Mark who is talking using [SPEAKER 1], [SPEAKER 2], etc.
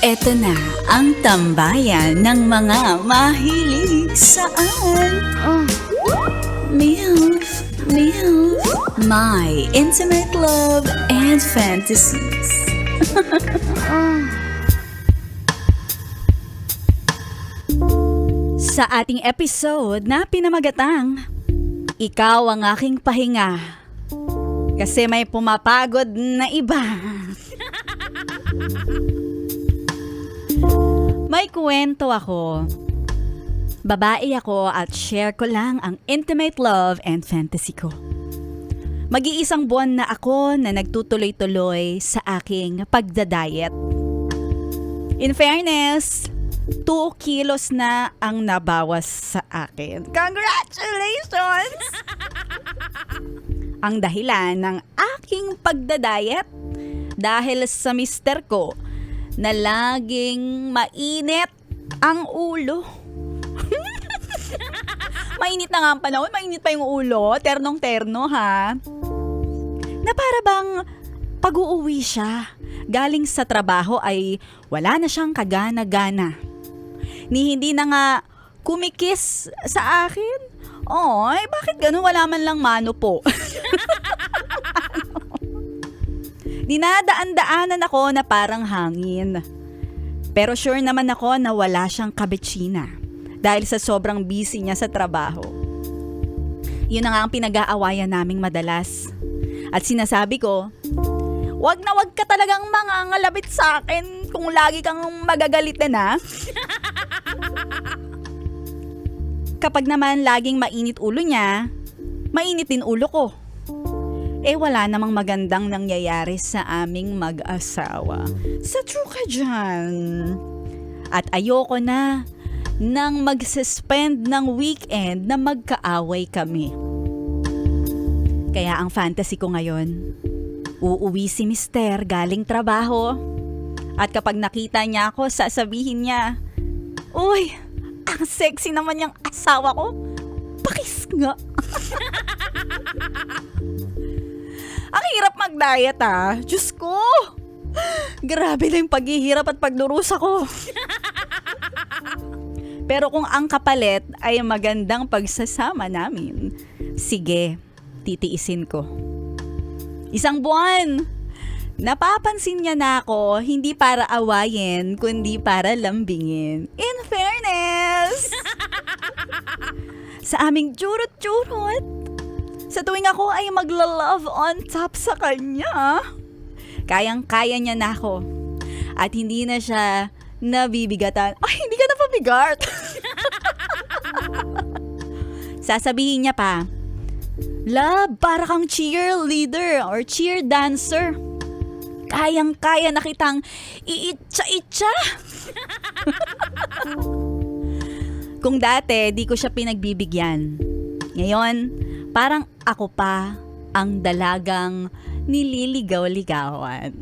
[SPEAKER 1] Eto na ang tambayan ng mga mahilig saan. MILF, MILF, My Intimate Love and Fantasies. Sa ating episode na pinamagatang, Ikaw ang aking pahinga. Kasi may pumapagod na iba. May kwento ako. Babae ako at share ko lang ang intimate love and fantasy ko. Mag-iisang buwan na ako na nagtutuloy-tuloy sa aking pagdadayet. In fairness, 2 kilos na ang nabawas sa akin. Congratulations! Ang dahilan ng aking pagdadayet dahil sa mister ko na laging mainit ang ulo. Mainit na nga ang panahon, mainit pa yung ulo, ternong-terno ha. Na para bang pag-uuwi siya, galing sa trabaho ay wala na siyang kagana-gana. Ni hindi na nga kumikis sa akin. Oy, bakit ganun? Wala man lang mano po. Dinadaan-daanan ako na parang hangin. Pero sure naman ako na wala siyang kabitsina dahil sa sobrang busy niya sa trabaho. Yun na nga ang pinag-aawayan naming madalas. At sinasabi ko, wag na wag ka talagang mangangalabit sa akin kung lagi kang magagalitin ha. Kapag naman laging mainit ulo niya, mainit din ulo ko. Wala namang magandang nangyayari sa aming mag-asawa. Sa true ka dyan. At ayoko na nang mag-suspend ng weekend na magkaaway kami. Kaya ang fantasy ko ngayon, uuwi si mister galing trabaho. At kapag nakita niya ako, sasabihin niya, "Uy, ang sexy naman yung asawa ko. Pakis nga." Ang hirap mag-diet ah. Diyos ko. Grabe na yung paghihirap at pagdurusa ko. Pero kung ang kapalit ay magandang pagsasama namin, sige, titiisin ko. 1 buwan. Napapansin niya na ako, hindi para awayin, kundi para lambingin. In fairness! Sa aming churot-churot, sa tuwing ako ay magla-love on top sa kanya, kayang-kaya niya na ako. At hindi na siya nabibigatan. Ay, hindi ka na pabigat! Sasabihin niya pa, "Love, para kang cheerleader or cheer dancer. Kayang-kaya na kitang iitsa-itsa." Kung dati, di ko siya pinagbibigyan. Ngayon, parang ako pa ang dalagang nililigaw-ligawan.